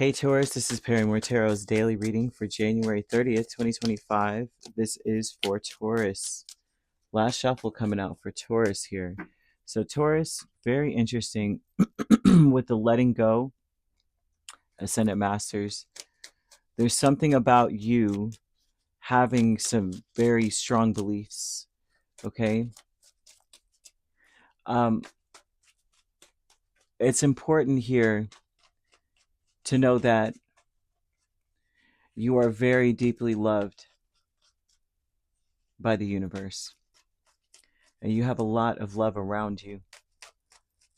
Hey Taurus, this is Perrymore Tarot's daily reading for January 30th, 2025. This is for Taurus. Last shuffle coming out for Taurus here. So Taurus, very interesting with the letting go, Ascendant Masters. There's something about you having some very strong beliefs, okay? Um, it's important here to know that you are very deeply loved by the universe. And you have a lot of love around you,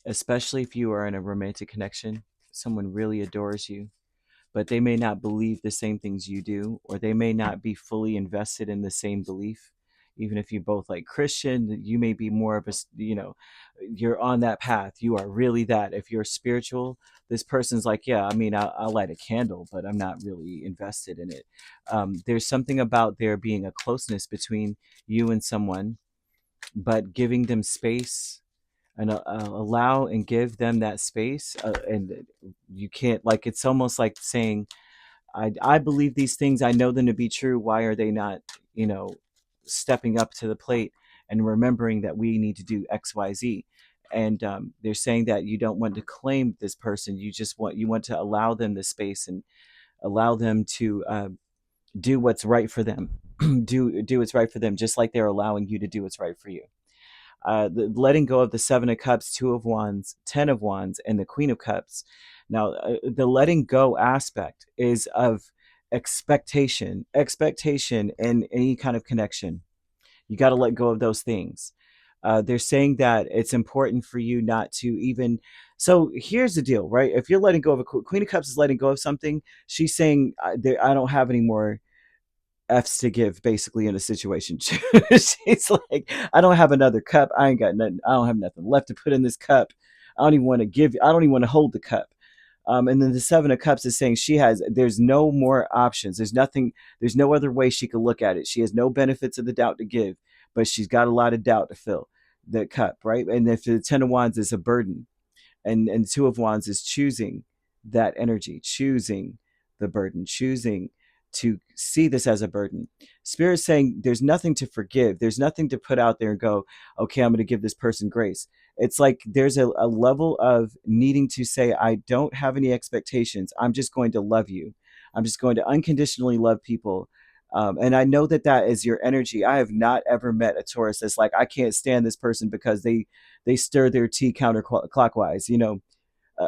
especially if you are in a romantic connection. Someone really adores you, but they may not believe the same things you do, or they may not be fully invested in the same belief. Even if you both like Christian, you may be more of a, you're on that path. You are really that. If you're spiritual, this person's like, yeah, I mean, I'll light a candle, but I'm not really invested in it. There's something about there being a closeness between you and someone, but giving them space and allow and give them that space. And you can't, like, it's almost like saying, I believe these things, I know them to be true. Why are they not, stepping up to the plate and remembering that we need to do XYZ? And they're saying that you don't want to claim this person. You want to allow them the space and allow them to do what's right for them. do what's right for them, just like they're allowing you to do what's right for you. The letting go of the Seven of Cups, Two of Wands, Ten of Wands, and the Queen of Cups. Now, the letting go aspect is of expectation in any kind of connection. You got to let go of those things. They're saying that it's important for you not to even. So here's the deal, right? If you're letting go of a Queen of Cups is letting go of something, she's saying, I don't have any more F's to give, basically, in a situation. She's like, I don't have another cup. I ain't got nothing. I don't have nothing left to put in this cup. I don't even want to give. I don't even want to hold the cup. And then the Seven of Cups is saying there's no more options. There's nothing, there's no other way she could look at it. She has no benefits of the doubt to give, but she's got a lot of doubt to fill the cup, right? And if the Ten of Wands is a burden, and Two of Wands is choosing that energy, choosing the burden, choosing to see this as a burden. Spirit's saying there's nothing to forgive. There's nothing to put out there and go, okay, I'm going to give this person grace. It's like there's a level of needing to say, I don't have any expectations. I'm just going to love you. I'm just going to unconditionally love people. And I know that that is your energy. I have not ever met a Taurus that's like, I can't stand this person because they stir their tea counterclockwise.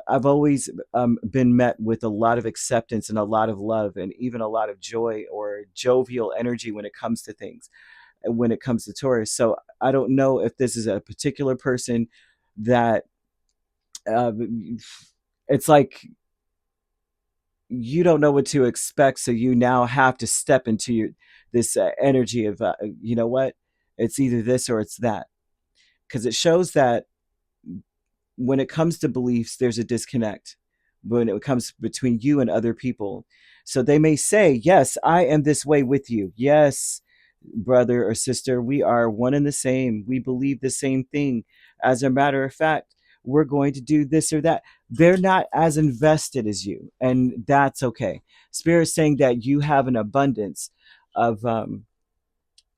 I've always been met with a lot of acceptance and a lot of love and even a lot of joy or jovial energy when it comes to things, when it comes to Taurus. So I don't know if this is a particular person that uh, it's like you don't know what to expect. So you now have to step into this energy of, you know what? It's either this or it's that. Because it shows that when it comes to beliefs, there's a disconnect when it comes between you and other people. So they may say, yes, I am this way with you. Yes, brother or sister, we are one and the same. We believe the same thing. As a matter of fact, we're going to do this or that. They're not as invested as you, and that's okay. Spirit's saying that you have an abundance of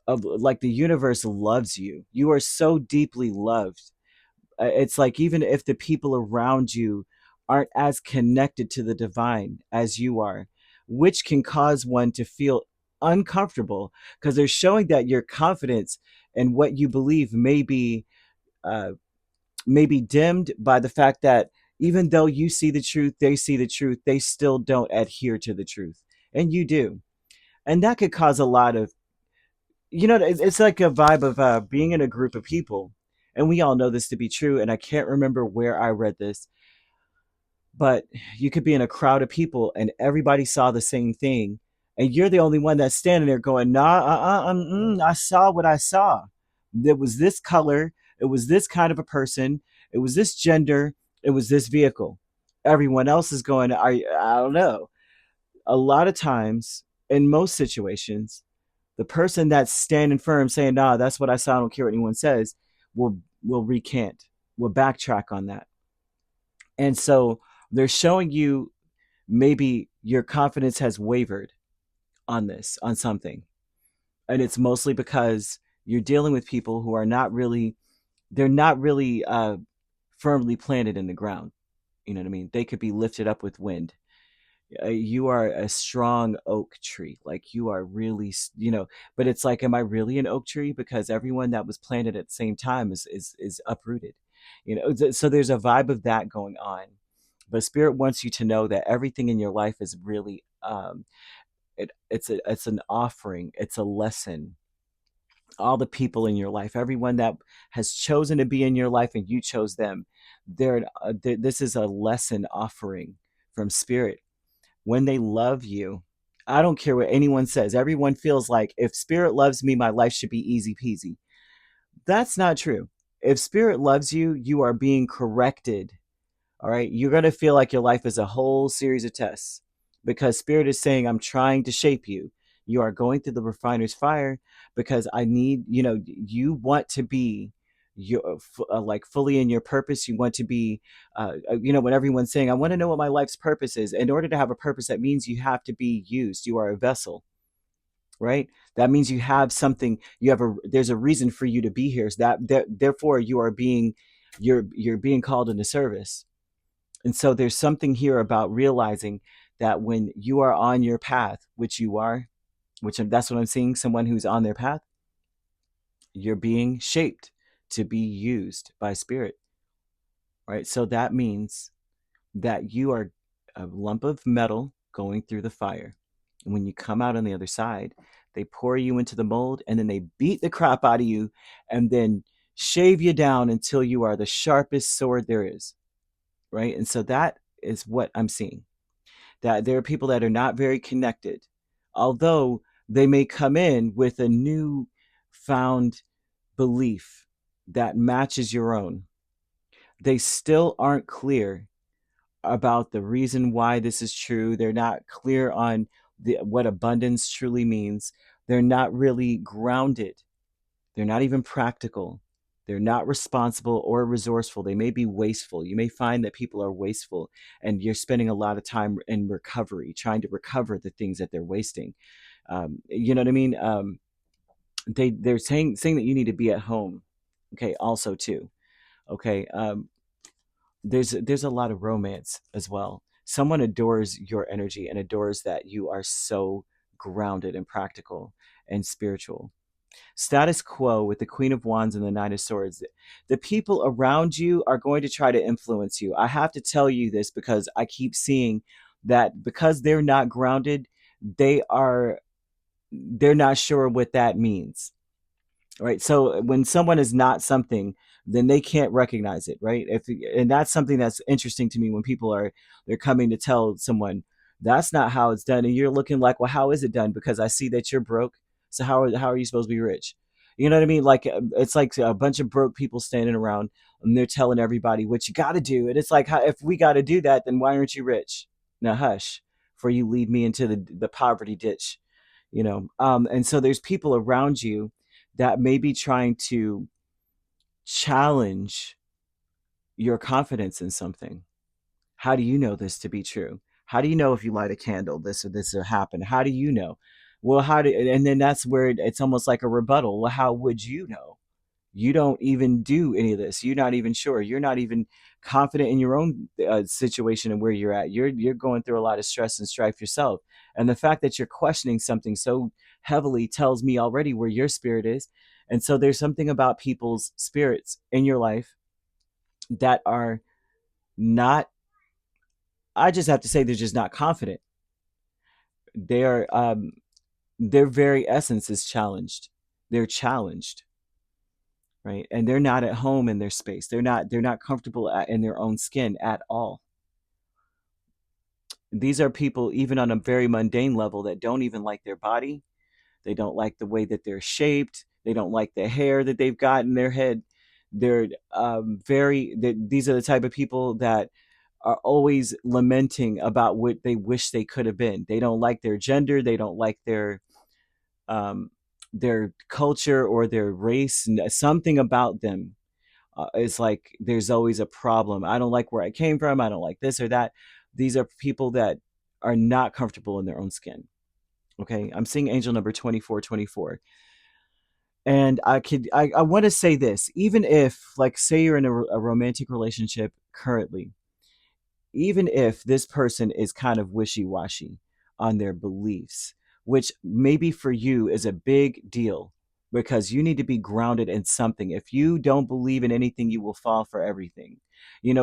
like the universe loves you. You are so deeply loved. It's like even if the people around you aren't as connected to the divine as you are, which can cause one to feel uncomfortable because they're showing that your confidence and what you believe uh, may be dimmed by the fact that even though you see the truth, they see the truth, they still don't adhere to the truth, and you do, and that could cause a lot of, it's like a vibe of being in a group of people, and we all know this to be true. And I can't remember where I read this, but you could be in a crowd of people and everybody saw the same thing, and you're the only one that's standing there going, "Nah, I saw what I saw. There was this color. It was this kind of a person. It was this gender. It was this vehicle." Everyone else is going, I don't know. A lot of times, in most situations, the person that's standing firm saying, nah, that's what I saw, I don't care what anyone says, will recant, will backtrack on that. And so they're showing you maybe your confidence has wavered on this, on something. And it's mostly because you're dealing with people who are not really, they're not really firmly planted in the ground. You know what I mean? They could be lifted up with wind. You are a strong oak tree. Like you are really, but it's like, am I really an oak tree? Because everyone that was planted at the same time is uprooted. So there's a vibe of that going on. But spirit wants you to know that everything in your life is really it's an offering, it's a lesson. All the people in your life, everyone that has chosen to be in your life and you chose them, this is a lesson offering from spirit. When they love you, I don't care what anyone says. Everyone feels like if spirit loves me, my life should be easy peasy. That's not true. If spirit loves you, you are being corrected. All right. You're going to feel like your life is a whole series of tests because spirit is saying, I'm trying to shape you. You are going through the refiner's fire because I need, you want to be like fully in your purpose. You want to be, when everyone's saying, I want to know what my life's purpose is. In order to have a purpose, that means you have to be used. You are a vessel, right? That means you have something, there's a reason for you to be here. So therefore you are being, you're being called into service. And so there's something here about realizing that when you are on your path, which you are, that's what I'm seeing, someone who's on their path, you're being shaped to be used by spirit, right? So that means that you are a lump of metal going through the fire. And when you come out on the other side, they pour you into the mold and then they beat the crap out of you and then shave you down until you are the sharpest sword there is, right? And so that is what I'm seeing. That there are people that are not very connected, although they may come in with a new found belief that matches your own. They still aren't clear about the reason why this is true. They're not clear on what abundance truly means. They're not really grounded. They're not even practical. They're not responsible or resourceful. They may be wasteful. You may find that people are wasteful and you're spending a lot of time in recovery, trying to recover the things that they're wasting. You know what I mean? They're saying that you need to be at home. Okay. Also too. Okay. There's a lot of romance as well. Someone adores your energy and adores that you are so grounded and practical and spiritual. Status quo with the Queen of Wands and the Nine of Swords. The people around you are going to try to influence you. I have to tell you this because I keep seeing that because they're not grounded, they're not sure what that means. Right. So when someone is not something, then they can't recognize it. Right. And that's something that's interesting to me when they're coming to tell someone that's not how it's done. And you're looking like, well, how is it done? Because I see that you're broke. So how are you supposed to be rich? You know what I mean? Like it's like a bunch of broke people standing around and they're telling everybody what you got to do. And it's like, if we got to do that, then why aren't you rich? Now hush, for you lead me into the poverty ditch. And so there's people around you that may be trying to challenge your confidence in something. How do you know this to be true? How do you know if you light a candle, this will happen? How do you know? Well, and then that's where it's almost like a rebuttal. Well, how would you know? You don't even do any of this. You're not even sure. You're not even confident in your own situation and where you're at. You're going through a lot of stress and strife yourself. And the fact that you're questioning something so heavily tells me already where your spirit is. And so there's something about people's spirits in your life that are not, I just have to say, they're just not confident. They are, their very essence is challenged. They're challenged, right? And they're not at home in their space. They're not comfortable in their own skin at all. These are people, even on a very mundane level, that don't even like their body. They don't like the way that they're shaped. They don't like the hair that they've got in their head. These are the type of people that are always lamenting about what they wish they could have been. They don't like their gender. They don't like their culture or their race. Something about them is like there's always a problem. I don't like where I came from. I don't like this or that. These are people that are not comfortable in their own skin. Okay, I'm seeing angel number 2424. And I want to say this, even if, like, say you're in a romantic relationship currently, even if this person is kind of wishy-washy on their beliefs, which maybe for you is a big deal because you need to be grounded in something. If you don't believe in anything, you will fall for everything,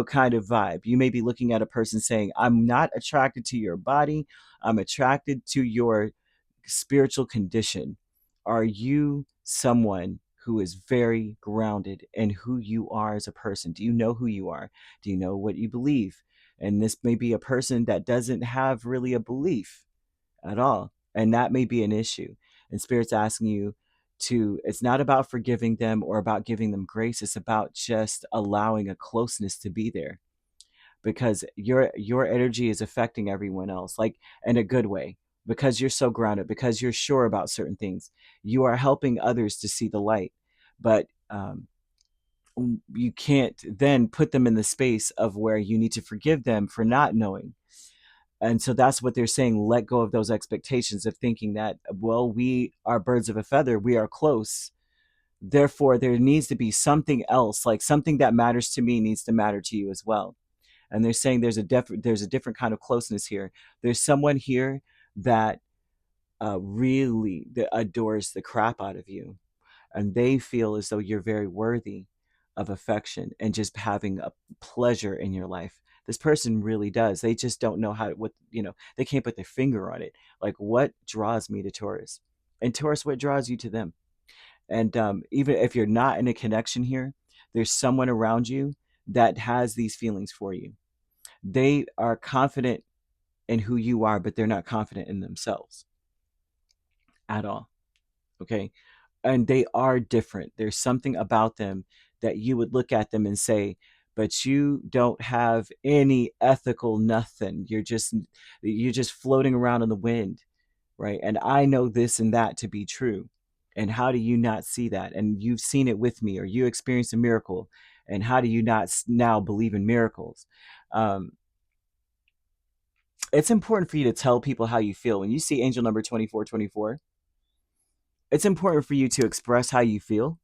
kind of vibe. You may be looking at a person saying, I'm not attracted to your body, I'm attracted to your spiritual condition. Are you someone who is very grounded in who you are as a person? Do you know who you are? Do you know what you believe? And this may be a person that doesn't have really a belief at all. And that may be an issue. And Spirit's asking you to, it's not about forgiving them or about giving them grace. It's about just allowing a closeness to be there, because your energy is affecting everyone else, like, in a good way, because you're so grounded, because you're sure about certain things. You are helping others to see the light, but you can't then put them in the space of where you need to forgive them for not knowing. And so that's what they're saying: let go of those expectations of thinking that, well, we are birds of a feather, we are close, therefore there needs to be something else, like something that matters to me needs to matter to you as well. And they're saying there's a different kind of closeness here. There's someone here that really that adores the crap out of you, and they feel as though you're very worthy of affection and just having a pleasure in your life. This person really does. They just don't know how to, what, they can't put their finger on it. Like, what draws me to Taurus? And Taurus, what draws you to them? And even if you're not in a connection here, there's someone around you that has these feelings for you. They are confident in who you are, but they're not confident in themselves at all. Okay. And they are different. There's something about them that you would look at them and say, but you don't have any ethical nothing. You're just floating around in the wind, right? And I know this and that to be true. And how do you not see that? And you've seen it with me, or you experienced a miracle. And how do you not now believe in miracles? Um, it's important for you to tell people how you feel. When you see angel number 2424, it's important for you to express how you feel.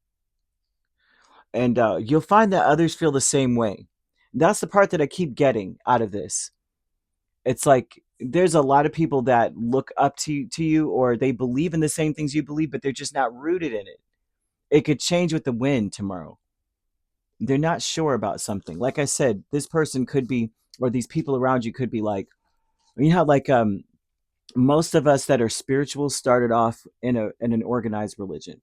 And you'll find that others feel the same way. That's the part that I keep getting out of this. It's like there's a lot of people that look up to you, or they believe in the same things you believe, but they're just not rooted in it. It could change with the wind tomorrow. They're not sure about something. Like I said, this person could be, or these people around you could be like, like most of us that are spiritual started off in an organized religion.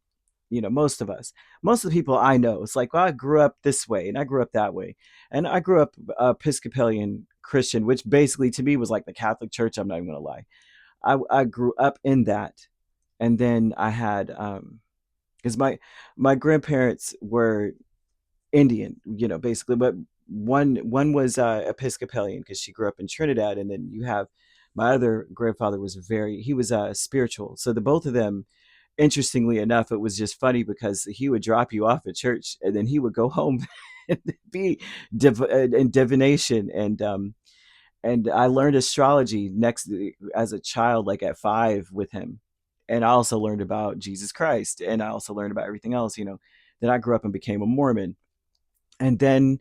Most of the people I know, it's like, well, I grew up this way and I grew up that way, and I grew up Episcopalian Christian, which basically to me was like the Catholic Church. I'm not even gonna lie. I grew up in that, and then I had because my grandparents were Indian, basically. But one was Episcopalian because she grew up in Trinidad, and then you have my other grandfather he was spiritual. So the both of them, interestingly enough, it was just funny because he would drop you off at church and then he would go home and be in divination. And I learned astrology next as a child, like at 5 with him. And I also learned about Jesus Christ, and I also learned about everything else. Then I grew up and became a Mormon. And then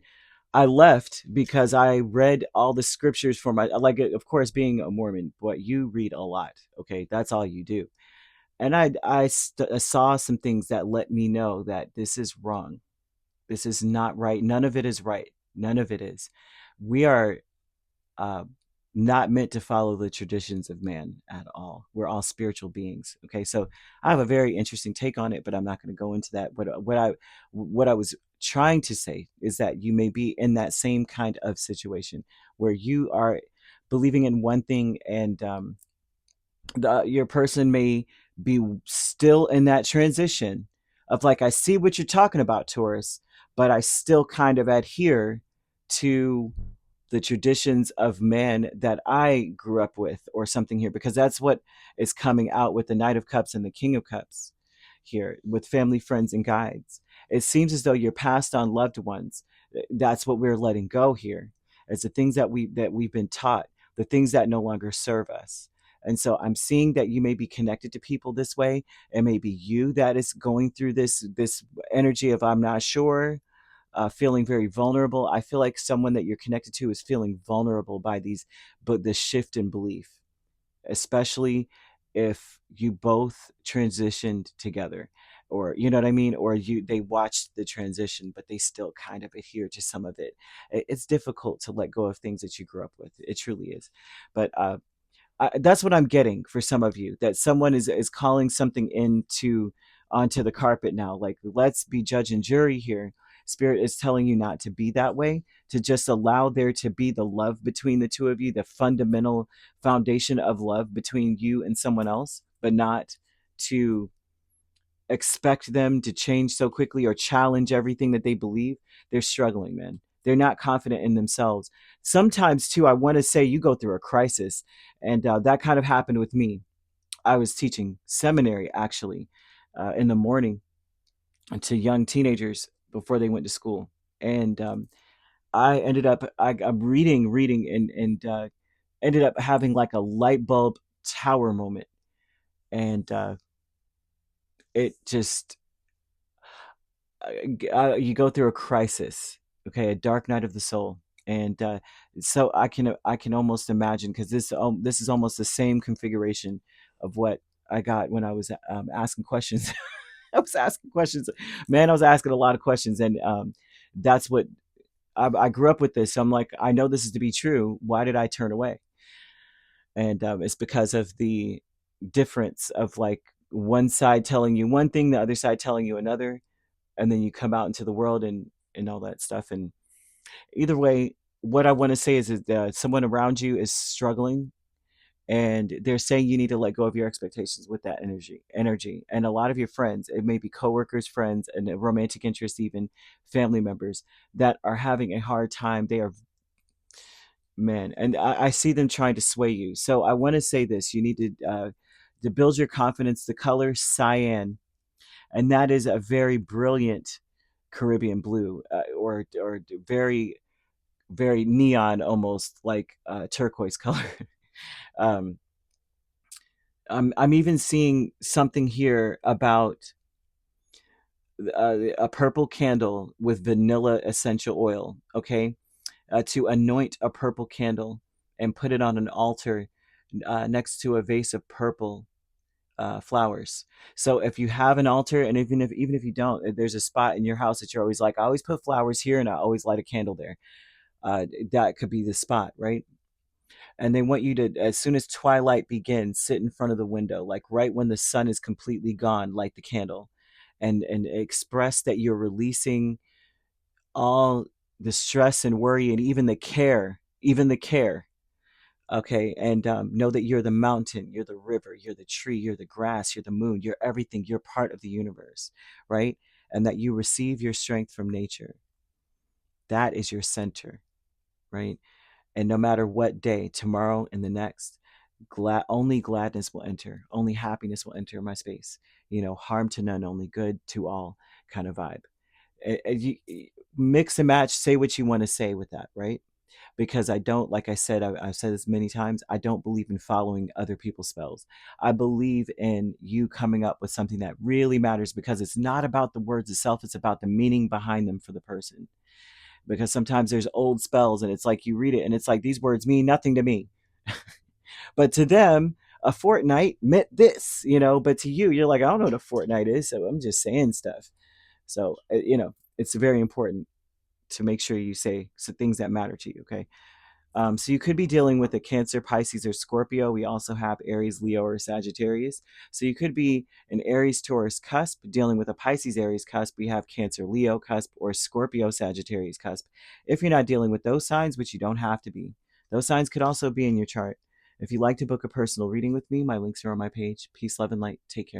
I left because I read all the scriptures for like, of course, being a Mormon, but you read a lot. Okay. That's all you do. And I saw some things that let me know that this is wrong. This is not right. None of it is right. None of it is. We are uh, not meant to follow the traditions of man at all. We're all spiritual beings. Okay, so I have a very interesting take on it, but I'm not going to go into that. But what I was trying to say is that you may be in that same kind of situation where you are believing in one thing, and your person may be still in that transition of, like, I see what you're talking about, Taurus, but I still kind of adhere to the traditions of man that I grew up with, or something here, because that's what is coming out with the Knight of Cups and the King of Cups here with family, friends, and guides. It seems as though your passed on loved ones, that's what we're letting go here. It's the things that we've been taught, the things that no longer serve us. And so I'm seeing that you may be connected to people this way. It may be you that is going through this energy of I'm not sure, feeling very vulnerable. I feel like someone that you're connected to is feeling vulnerable by but the shift in belief, especially if you both transitioned together, or you know what I mean, or they watched the transition but they still kind of adhere to some of it. It's difficult to let go of things that you grew up with. It truly is. But that's what I'm getting for some of you, that someone is calling something into onto the carpet now. Like, let's be judge and jury here. Spirit is telling you not to be that way, to just allow there to be the love between the two of you, the fundamental foundation of love between you and someone else, but not to expect them to change so quickly or challenge everything that they believe. They're struggling, man. They're not confident in themselves. Sometimes, too, I want to say you go through a crisis. And that kind of happened with me. I was teaching seminary, actually, in the morning to young teenagers before they went to school. And I ended up, I'm reading, and ended up having like a light bulb tower moment. And it just, you go through a crisis, okay, a dark night of the soul. And so I can almost imagine, because this is almost the same configuration of what I got when I was asking questions. I was asking questions, man. I was asking a lot of questions, and that's what I grew up with. This, so I'm like, I know this is to be true. Why did I turn away? And it's because of the difference of, like, one side telling you one thing, the other side telling you another, and then you come out into the world and all that stuff. And either way, what I want to say is that someone around you is struggling, and they're saying you need to let go of your expectations with that energy. And a lot of your friends, it may be coworkers, friends, and a romantic interest, even family members, that are having a hard time. They are, man, and I see them trying to sway you. So I want to say this: you need to build your confidence. The color cyan, and that is a very brilliant Caribbean blue, or very, very neon, almost like turquoise color. um, I'm even seeing something here about a purple candle with vanilla essential oil. Okay, to anoint a purple candle and put it on an altar next to a vase of purple flowers. So if you have an altar, and even if you don't, there's a spot in your house that you're always like, I always put flowers here and I always light a candle there. That could be the spot, right? And they want you to, as soon as twilight begins, sit in front of the window, like right when the sun is completely gone, light the candle, and express that you're releasing all the stress and worry, and even the care. Okay, and know that you're the mountain, you're the river, you're the tree, you're the grass, you're the moon, you're everything, you're part of the universe, right? And that you receive your strength from nature. That is your center, right? And no matter what day, tomorrow and the next, only gladness will enter, only happiness will enter my space. Harm to none, only good to all, kind of vibe. Mix and match, say what you want to say with that, right? Because I don't, like I said, I've said this many times, I don't believe in following other people's spells. I believe in you coming up with something that really matters, because it's not about the words itself, it's about the meaning behind them for the person. Because sometimes there's old spells and it's like you read it and it's like, these words mean nothing to me. But to them, a fortnight meant this, but to you, you're like, I don't know what a fortnight is, so I'm just saying stuff. So, it's very important to make sure you say things that matter to you, okay? So you could be dealing with a Cancer, Pisces, or Scorpio. We also have Aries, Leo, or Sagittarius. So you could be an Aries, Taurus cusp dealing with a Pisces, Aries cusp. We have Cancer, Leo cusp, or Scorpio, Sagittarius cusp. If you're not dealing with those signs, which you don't have to be, those signs could also be in your chart. If you'd like to book a personal reading with me, my links are on my page. Peace, love, and light. Take care.